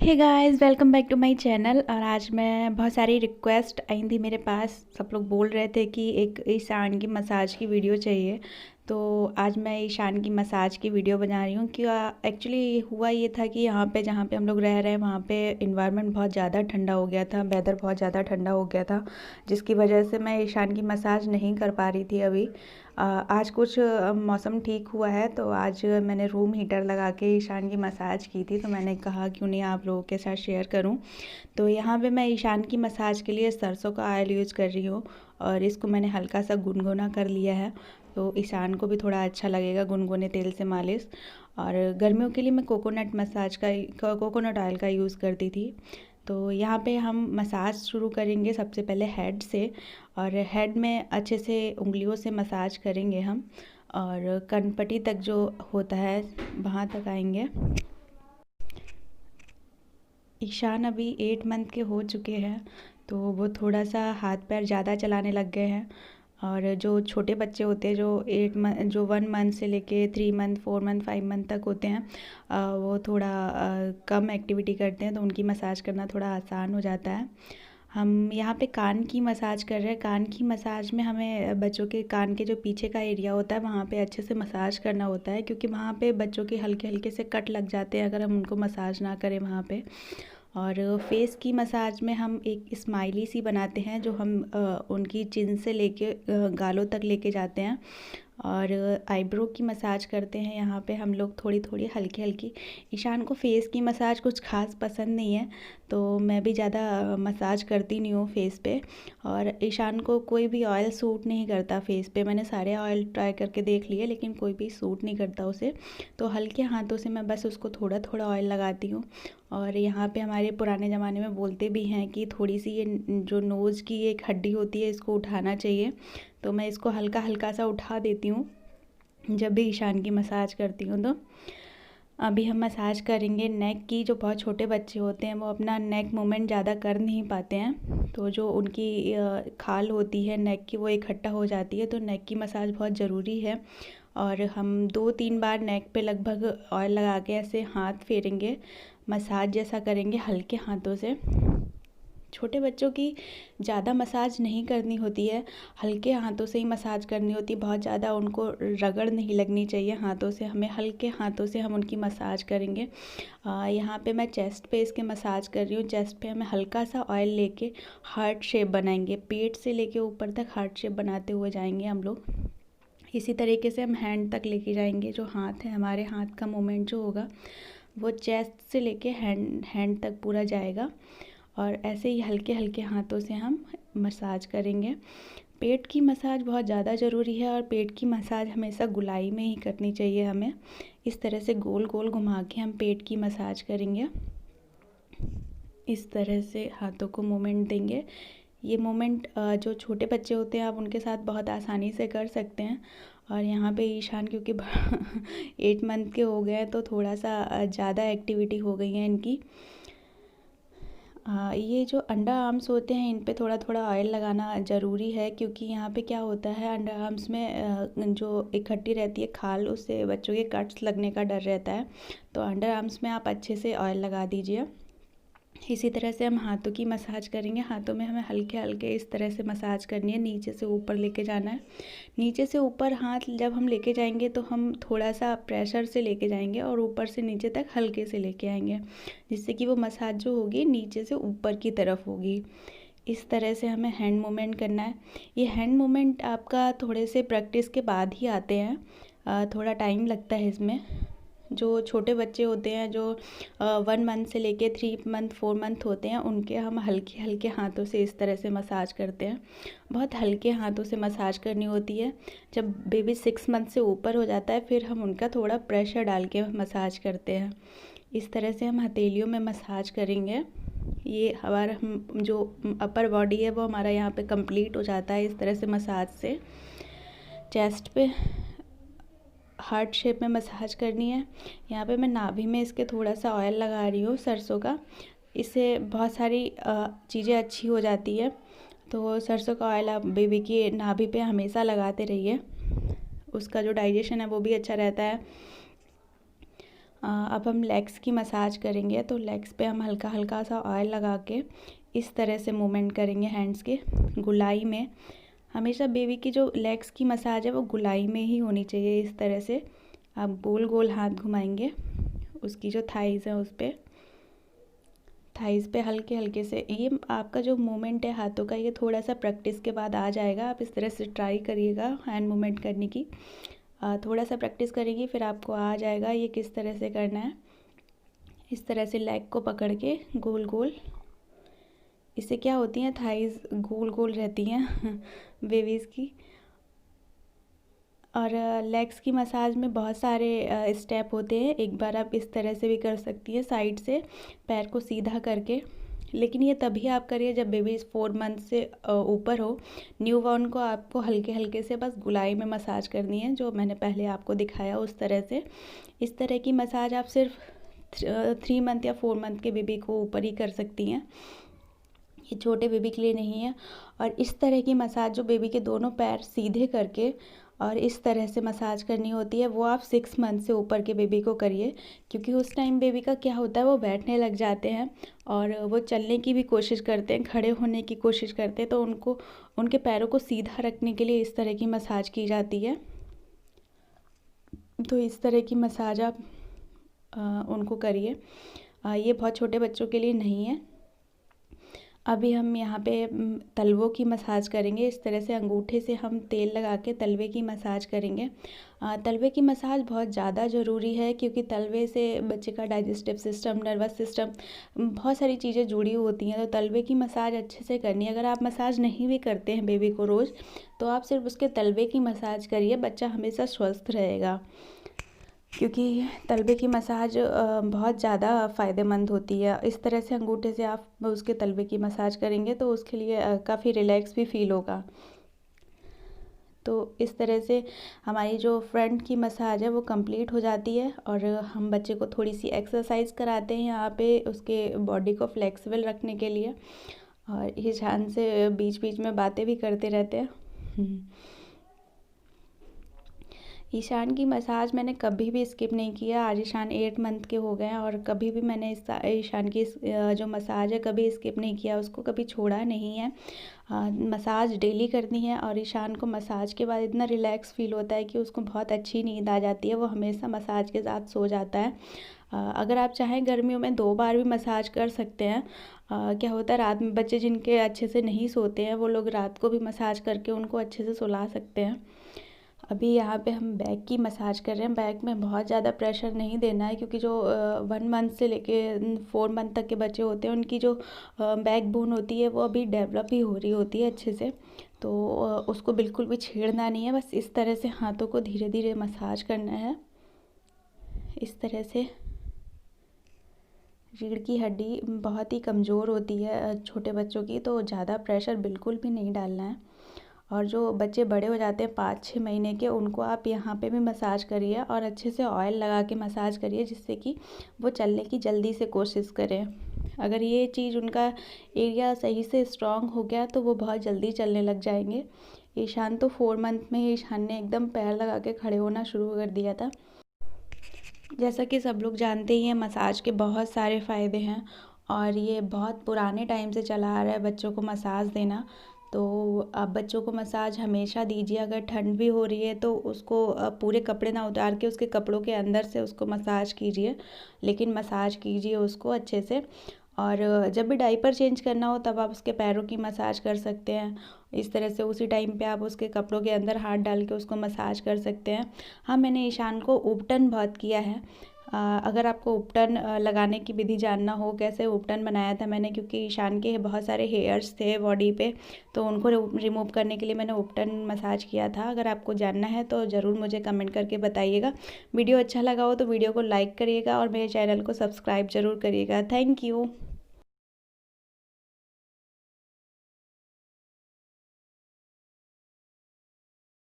Hey guys, welcome back to my channel. और आज मैं बहुत सारी रिक्वेस्ट आई थी मेरे पास। सब लोग बोल रहे थे कि एक ईशान की मसाज की वीडियो चाहिए, तो आज मैं ईशान की मसाज की वीडियो बना रही हूँ। कि एक्चुअली हुआ ये था कि यहाँ पे जहाँ पे हम लोग रह रहे हैं वहाँ पे इन्वायरमेंट बहुत ज़्यादा ठंडा हो गया था, वेदर बहुत ज़्यादा ठंडा हो गया था, जिसकी वजह से मैं ईशान की मसाज नहीं कर पा रही थी अभी। आज कुछ मौसम ठीक हुआ है, तो आज मैंने रूम हीटर लगा के ईशान की मसाज की थी। तो मैंने कहा क्यों नहीं आप लोगों के साथ शेयर करूं। तो यहाँ पे मैं ईशान की मसाज के लिए सरसों का ऑयल यूज़ कर रही हूँ, और इसको मैंने हल्का सा गुनगुना कर लिया है, तो ईशान को भी थोड़ा अच्छा लगेगा गुनगुने तेल से मालिश। और गर्मियों के लिए मैं कोकोनट ऑयल का यूज़ करती थी। तो यहाँ पे हम मसाज शुरू करेंगे सबसे पहले हेड से, और हेड में अच्छे से उंगलियों से मसाज करेंगे हम, और कनपट्टी तक जो होता है वहाँ तक आएंगे। ईशान अभी 8 मंथ के हो चुके हैं, तो वो थोड़ा सा हाथ पैर ज़्यादा चलाने लग गए हैं। और जो छोटे बच्चे होते हैं जो 1 मंथ से लेके 3 मंथ 4 मंथ 5 मंथ तक होते हैं, वो थोड़ा कम एक्टिविटी करते हैं, तो उनकी मसाज करना थोड़ा आसान हो जाता है। हम यहाँ पे कान की मसाज कर रहे हैं। कान की मसाज में हमें बच्चों के कान के जो पीछे का एरिया होता है वहाँ पे अच्छे से मसाज करना होता है, क्योंकि वहाँ पे बच्चों के हल्के हल्के से कट लग जाते हैं अगर हम उनको मसाज ना करें वहाँ पे। और फेस की मसाज में हम एक स्माइली सी बनाते हैं, जो हम उनकी चिन से लेके गालों तक लेके जाते हैं। और आईब्रो की मसाज करते हैं यहाँ पे हम लोग, थोड़ी थोड़ी हल्की हल्की। ईशान को फेस की मसाज कुछ खास पसंद नहीं है, तो मैं भी ज़्यादा मसाज करती नहीं हूँ फेस पे। और ईशान को कोई भी ऑयल सूट नहीं करता फेस पे। मैंने सारे ऑयल ट्राई करके देख लिए, लेकिन कोई भी सूट नहीं करता उसे। तो हल्के हाथों से मैं बस उसको थोड़ा थोड़ा ऑयल लगाती हूँ। और यहाँ पे हमारे पुराने ज़माने में बोलते भी हैं कि थोड़ी सी ये जो नोज़ की एक हड्डी होती है इसको उठाना चाहिए, तो मैं इसको हल्का हल्का सा उठा देती हूँ जब भी ईशान की मसाज करती हूँ। तो अभी हम मसाज करेंगे नेक की। जो बहुत छोटे बच्चे होते हैं वो अपना नेक मूवमेंट ज़्यादा कर नहीं पाते हैं, तो जो उनकी खाल होती है नेक की वो इकट्ठा हो जाती है, तो नेक की मसाज बहुत ज़रूरी है। और हम 2-3 बार नेक पे लगभग ऑयल लगा के ऐसे हाथ फेरेंगे, मसाज जैसा करेंगे हल्के हाथों से। छोटे बच्चों की ज़्यादा मसाज नहीं करनी होती है, हल्के हाथों से ही मसाज करनी होती है। बहुत ज़्यादा उनको रगड़ नहीं लगनी चाहिए हाथों से, हमें हल्के हाथों से हम उनकी मसाज करेंगे। यहाँ पे मैं चेस्ट पे इसके मसाज कर रही हूँ। चेस्ट पे हमें हल्का सा ऑयल लेके हार्ट शेप बनाएंगे, पेट से लेके ऊपर तक हार्ट शेप बनाते हुए जाएंगे हम लोग। इसी तरीके से हम हैंड तक लेके जाएंगे। जो हाथ है हमारे हाथ का मूवमेंट जो होगा वो चेस्ट से लेके हैंड तक पूरा जाएगा, और ऐसे ही हल्के हल्के हाथों से हम मसाज करेंगे। पेट की मसाज बहुत ज़्यादा ज़रूरी है, और पेट की मसाज हमेशा गुलाई में ही करनी चाहिए हमें। इस तरह से गोल गोल घुमा के हम पेट की मसाज करेंगे। इस तरह से हाथों को मूवमेंट देंगे। ये मूवमेंट जो छोटे बच्चे होते हैं आप उनके साथ बहुत आसानी से कर सकते हैं। और यहाँ पे ईशान क्योंकि 8 मंथ के हो गए हैं, तो थोड़ा सा ज़्यादा एक्टिविटी हो गई है इनकी। ये जो अंडर आर्म्स होते हैं इन पे थोड़ा थोड़ा ऑयल लगाना ज़रूरी है, क्योंकि यहाँ पे क्या होता है अंडर आर्म्स में जो इकट्ठी रहती है खाल, उससे बच्चों के कट्स लगने का डर रहता है। तो अंडर आर्म्स में आप अच्छे से ऑयल लगा दीजिए। इसी तरह से हम हाथों की मसाज करेंगे। हाथों में हमें हल्के हल्के इस तरह से मसाज करनी है, नीचे से ऊपर लेके जाना है। नीचे से ऊपर हाथ जब हम लेके जाएंगे तो हम थोड़ा सा प्रेशर से लेके जाएंगे, और ऊपर से नीचे तक हल्के से लेके आएंगे, जिससे कि वो मसाज जो होगी नीचे से ऊपर की तरफ होगी। इस तरह से हमें हैंड मूवमेंट करना है। ये हैंड मूवमेंट आपका थोड़े से प्रैक्टिस के बाद ही आते हैं, थोड़ा टाइम लगता है इसमें। जो छोटे बच्चे होते हैं जो 1 मंथ से लेके 3 मंथ 4 मंथ होते हैं, उनके हम हल्के हल्के हाथों से इस तरह से मसाज करते हैं। बहुत हल्के हाथों से मसाज करनी होती है। जब बेबी 6 मंथ से ऊपर हो जाता है फिर हम उनका थोड़ा प्रेशर डाल के मसाज करते हैं। इस तरह से हम हथेलियों में मसाज करेंगे। ये हमारा हम जो अपर बॉडी है वो हमारा यहाँ पे कंप्लीट हो जाता है इस तरह से मसाज से। चेस्ट पे हार्ट शेप में मसाज करनी है। यहाँ पे मैं नाभि में इसके थोड़ा सा ऑयल लगा रही हूँ सरसों का। इससे बहुत सारी चीज़ें अच्छी हो जाती है। तो सरसों का ऑयल आप बेबी की नाभि पे हमेशा लगाते रहिए, उसका जो डाइजेशन है वो भी अच्छा रहता है। अब हम लेग्स की मसाज करेंगे। तो लेग्स पे हम हल्का हल्का सा ऑयल लगा के इस तरह से मूवमेंट करेंगे हैंड्स के गुलाई में। हमेशा बेबी की जो लेग्स की मसाज है वो गुलाई में ही होनी चाहिए। इस तरह से आप गोल गोल हाथ घुमाएंगे उसकी जो थाइज़ है उस पर, थाइज़ पे हल्के हल्के से। ये आपका जो मूवमेंट है हाथों का, ये थोड़ा सा प्रैक्टिस के बाद आ जाएगा। आप इस तरह से ट्राई करिएगा हैंड मूवमेंट करने की। थोड़ा सा प्रैक्टिस करेंगी फिर आपको आ जाएगा ये किस तरह से करना है। इस तरह से लेग को पकड़ के गोल गोल, इससे क्या होती हैं थाइज़ गोल गोल रहती हैं बेबीज़ की। और लेग्स की मसाज में बहुत सारे स्टेप होते हैं। एक बार आप इस तरह से भी कर सकती हैं साइड से पैर को सीधा करके, लेकिन ये तभी आप करिए जब बेबी 4 मंथ से ऊपर हो। न्यू बॉर्न को आपको हल्के हल्के से बस गुलाई में मसाज करनी है, जो मैंने पहले आपको दिखाया उस तरह से। इस तरह की मसाज आप सिर्फ 3 मंथ या 4 मंथ के बेबी को ऊपर ही कर सकती हैं, ये छोटे बेबी के लिए नहीं है। और इस तरह की मसाज जो बेबी के दोनों पैर सीधे करके और इस तरह से मसाज करनी होती है, वो आप 6 मंथ से ऊपर के बेबी को करिए, क्योंकि उस टाइम बेबी का क्या होता है वो बैठने लग जाते हैं और वो चलने की भी कोशिश करते हैं, खड़े होने की कोशिश करते हैं। तो उनको उनके पैरों को सीधा रखने के लिए इस तरह की मसाज की जाती है। तो इस तरह की मसाज आप उनको करिए। ये बहुत छोटे बच्चों के लिए नहीं है। अभी हम यहाँ पे तलवों की मसाज करेंगे। इस तरह से अंगूठे से हम तेल लगा के तलवे की मसाज करेंगे। तलवे की मसाज बहुत ज़्यादा ज़रूरी है, क्योंकि तलवे से बच्चे का डाइजेस्टिव सिस्टम, नर्वस सिस्टम, बहुत सारी चीज़ें जुड़ी होती हैं। तो तलवे की मसाज अच्छे से करनी है। अगर आप मसाज नहीं भी करते हैं बेबी को रोज़, तो आप सिर्फ उसके तलवे की मसाज करिए, बच्चा हमेशा स्वस्थ रहेगा। क्योंकि तलवे की मसाज बहुत ज़्यादा फ़ायदेमंद होती है। इस तरह से अंगूठे से आप उसके तलवे की मसाज करेंगे तो उसके लिए काफ़ी रिलैक्स भी फील होगा। तो इस तरह से हमारी जो फ्रंट की मसाज है वो कंप्लीट हो जाती है। और हम बच्चे को थोड़ी सी एक्सरसाइज कराते हैं यहाँ पे उसके बॉडी को फ्लेक्सिबल रखने के लिए। और ईशान से बीच बीच में बातें भी करते रहते हैं। ईशान की मसाज मैंने कभी भी स्किप नहीं किया। आज ईशान 8 मंथ के हो गए हैं और कभी भी मैंने ईशान की जो मसाज है कभी स्किप नहीं किया, उसको कभी छोड़ा नहीं है। मसाज डेली करनी है। और ईशान को मसाज के बाद इतना रिलैक्स फील होता है कि उसको बहुत अच्छी नींद आ जाती है, वो हमेशा मसाज के साथ सो जाता है। अगर आप चाहें गर्मियों में 2 बार भी मसाज कर सकते हैं। क्या होता है रात में बच्चे जिनके अच्छे से नहीं सोते हैं वो लोग रात को भी मसाज करके उनको अच्छे से सुला सकते हैं। अभी यहाँ पे हम बैक की मसाज कर रहे हैं। बैक में बहुत ज़्यादा प्रेशर नहीं देना है, क्योंकि जो 1 मंथ से लेके 4 मंथ तक के बच्चे होते हैं उनकी जो बैक बोन होती है वो अभी डेवलप ही हो रही होती है अच्छे से। तो उसको बिल्कुल भी छेड़ना नहीं है, बस इस तरह से हाथों को धीरे धीरे मसाज करना है। इस तरह से रीढ़ की हड्डी बहुत ही कमज़ोर होती है छोटे बच्चों की, तो ज़्यादा प्रेशर बिल्कुल भी नहीं डालना है। और जो बच्चे बड़े हो जाते हैं 5-6 महीने के, उनको आप यहाँ पे भी मसाज करिए और अच्छे से ऑयल लगा के मसाज करिए, जिससे कि वो चलने की जल्दी से कोशिश करें। अगर ये चीज़ उनका एरिया सही से स्ट्रॉन्ग हो गया तो वो बहुत जल्दी चलने लग जाएंगे। ईशान तो 4 मंथ में ही ईशान ने एकदम पैर लगा के खड़े होना शुरू कर दिया था। जैसा कि सब लोग जानते ही हैं, मसाज के बहुत सारे फ़ायदे हैं और ये बहुत पुराने टाइम से चला आ रहा है बच्चों को मसाज देना। तो आप बच्चों को मसाज हमेशा दीजिए। अगर ठंड भी हो रही है तो उसको पूरे कपड़े ना उतार के उसके कपड़ों के अंदर से उसको मसाज कीजिए, लेकिन मसाज कीजिए उसको अच्छे से। और जब भी डाइपर चेंज करना हो तब आप उसके पैरों की मसाज कर सकते हैं। इस तरह से उसी टाइम पे आप उसके कपड़ों के अंदर हाथ डाल के उसको मसाज कर सकते हैं। हाँ, मैंने ईशान को उपटन बहुत किया है। अगर आपको उपटन लगाने की विधि जानना हो, कैसे उपटन बनाया था मैंने, क्योंकि ईशान के बहुत सारे हेयर्स थे बॉडी पे, तो उनको रिमूव करने के लिए मैंने उपटन मसाज किया था। अगर आपको जानना है तो ज़रूर मुझे कमेंट करके बताइएगा। वीडियो अच्छा लगा हो तो वीडियो को लाइक करिएगा और मेरे चैनल को सब्सक्राइब ज़रूर करिएगा। Thank you.